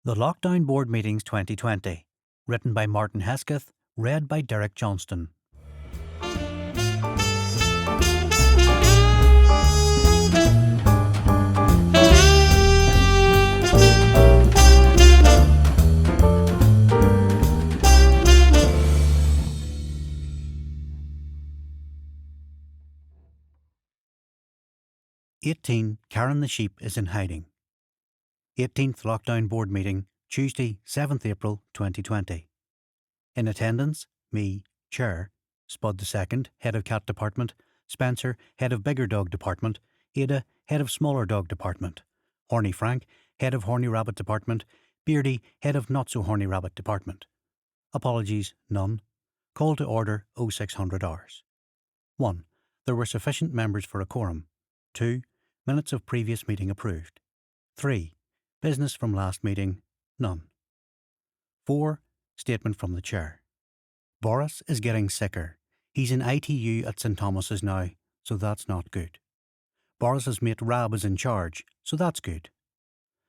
The Lockdown Board Meetings 2020. Written by Martin Hesketh. Read by Derek Johnston. "18. Karen the sheep is in hiding." 18th Lockdown Board Meeting, Tuesday, 7th April 2020. In attendance, me, Chair, Spud II, Head of Cat Department, Spencer, Head of Bigger Dog Department, Ada, Head of Smaller Dog Department, Horny Frank, Head of Horny Rabbit Department, Beardy, Head of Not So Horny Rabbit Department. Apologies, none. Call to order 0600 hours. 1. There were sufficient members for a quorum. 2. Minutes of previous meeting approved. 3. Business from last meeting, none. 4. Statement from the Chair. Boris is getting sicker. He's in ITU at St Thomas's now, so that's not good. Boris's mate Rab is in charge, so that's good.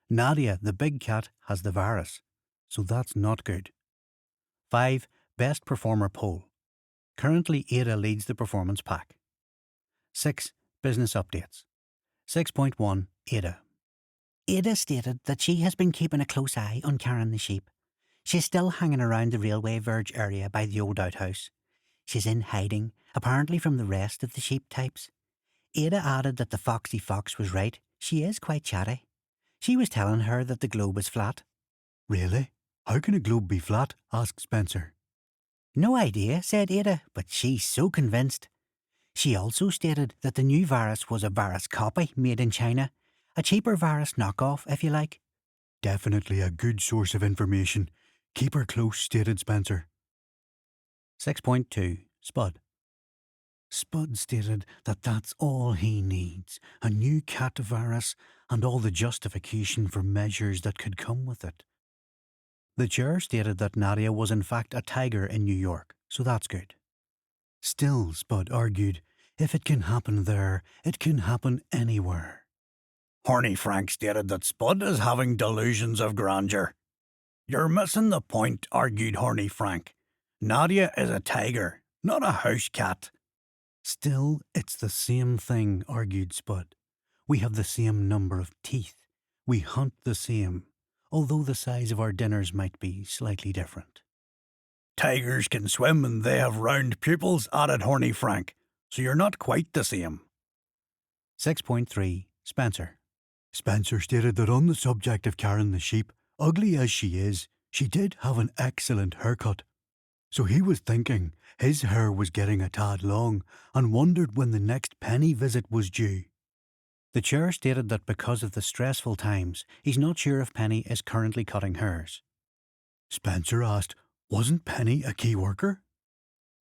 Nadia, the big cat, has the virus, so that's not good. 5. Best Performer Poll. Currently Ada leads the performance pack. 6. Business updates. 6.1. Ada. Ada stated that she has been keeping a close eye on Karen the sheep. She's still hanging around the railway verge area by the old outhouse. She's in hiding, apparently from the rest of the sheep types. Ada added that the foxy fox was right. She is quite chatty. She was telling her that the globe is flat. "Really? How can a globe be flat?" asked Spencer. "No idea," said Ada, but she's so convinced. She also stated that the new virus was a virus copy made in China. A cheaper virus knockoff, if you like. "Definitely a good source of information. Keep her close," stated Spencer. 6.2. Spud. Spud stated that that's all he needs, a new cat virus and all the justification for measures that could come with it. The Chair stated that Nadia was in fact a tiger in New York, so that's good. Still, Spud argued, if it can happen there, it can happen anywhere. Horny Frank stated that Spud is having delusions of grandeur. "You're missing the point," argued Horny Frank. "Nadia is a tiger, not a house cat." Still, it's the same thing, argued Spud. We have the same number of teeth. We hunt the same, although the size of our dinners might be slightly different. "Tigers can swim and they have round pupils," added Horny Frank, "so you're not quite the same." 6.3. Spencer. Spencer stated that on the subject of Karen the sheep, ugly as she is, she did have an excellent haircut. So he was thinking his hair was getting a tad long and wondered when the next Penny visit was due. The Chair stated that because of the stressful times, he's not sure if Penny is currently cutting hers. Spencer asked, wasn't Penny a key worker?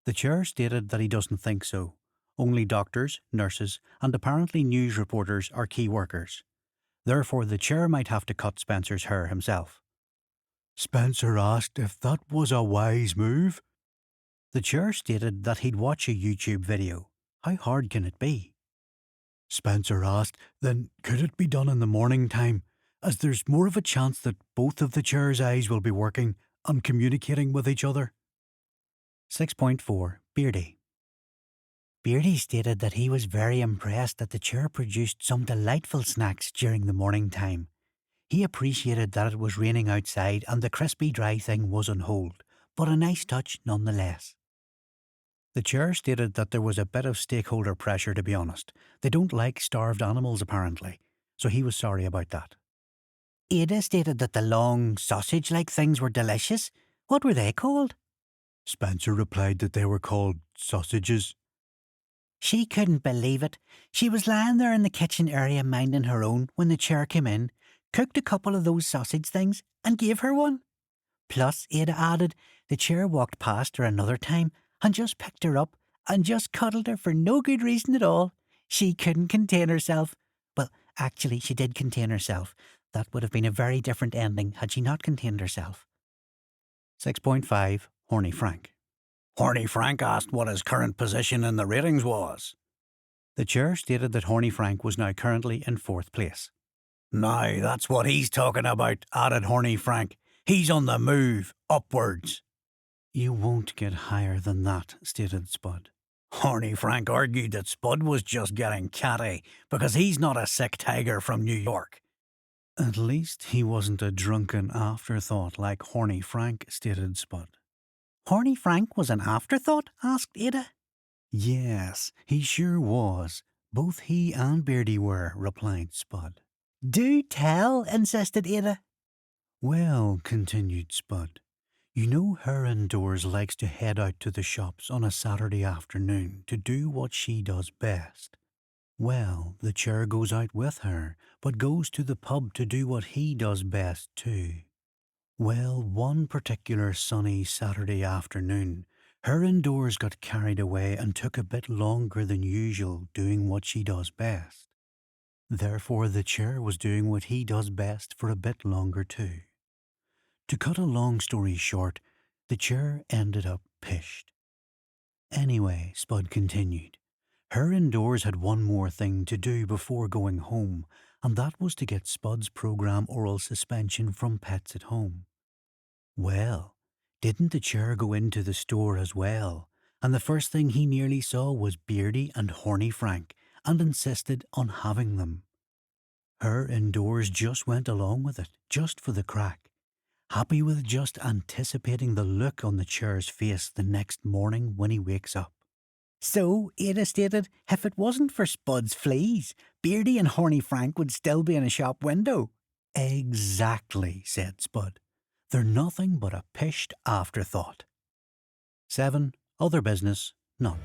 The Chair stated that he doesn't think so. Only doctors, nurses, and apparently news reporters are key workers. Therefore, the Chair might have to cut Spencer's hair himself. Spencer asked if that was a wise move. The Chair stated that he'd watch a YouTube video. How hard can it be? Spencer asked, then could it be done in the morning time, as there's more of a chance that both of the Chair's eyes will be working and communicating with each other? 6.4. Beardy. Beardy stated that he was very impressed that the Chair produced some delightful snacks during the morning time. He appreciated that it was raining outside and the crispy dry thing was on hold, but a nice touch nonetheless. The Chair stated that there was a bit of stakeholder pressure, to be honest. They don't like starved animals apparently, so he was sorry about that. Ada stated that the long sausage-like things were delicious. What were they called? Spencer replied that they were called sausages. She couldn't believe it. She was lying there in the kitchen area minding her own when the Chair came in, cooked a couple of those sausage things and gave her one. Plus, Ada added, the Chair walked past her another time and just picked her up and just cuddled her for no good reason at all. She couldn't contain herself. Well, actually, she did contain herself. That would have been a very different ending had she not contained herself. 6.5. Horny Frank. Horny Frank asked what his current position in the ratings was. The Chair stated that Horny Frank was now currently in 4th place. Now, that's what he's talking about, added Horny Frank. He's on the move, upwards. You won't get higher than that, stated Spud. Horny Frank argued that Spud was just getting catty because he's not a sick tiger from New York. At least he wasn't a drunken afterthought like Horny Frank, stated Spud. Horny Frank was an afterthought? Asked Ada. Yes, he sure was. Both he and Beardy were, replied Spud. Do tell, insisted Ada. Well, continued Spud, you know her indoors likes to head out to the shops on a Saturday afternoon to do what she does best. Well, the chair goes out with her, but goes to the pub to do what he does best too. Well, one particular sunny Saturday afternoon, her indoors got carried away and took a bit longer than usual doing what she does best. Therefore, the chair was doing what he does best for a bit longer too. To cut a long story short, the chair ended up pished. Anyway, Spud continued, her indoors had one more thing to do before going home, and that was to get Spud's program oral suspension from Pets at Home. Well, didn't the chair go into the store as well? And the first thing he nearly saw was Beardy and Horny Frank, and insisted on having them. Her indoors just went along with it, just for the crack, happy with just anticipating the look on the chair's face the next morning when he wakes up. So, Ada stated, if it wasn't for Spud's fleas, Beardy and Horny Frank would still be in a shop window. Exactly, said Spud. They're nothing but a pished afterthought. 7. Other business, none.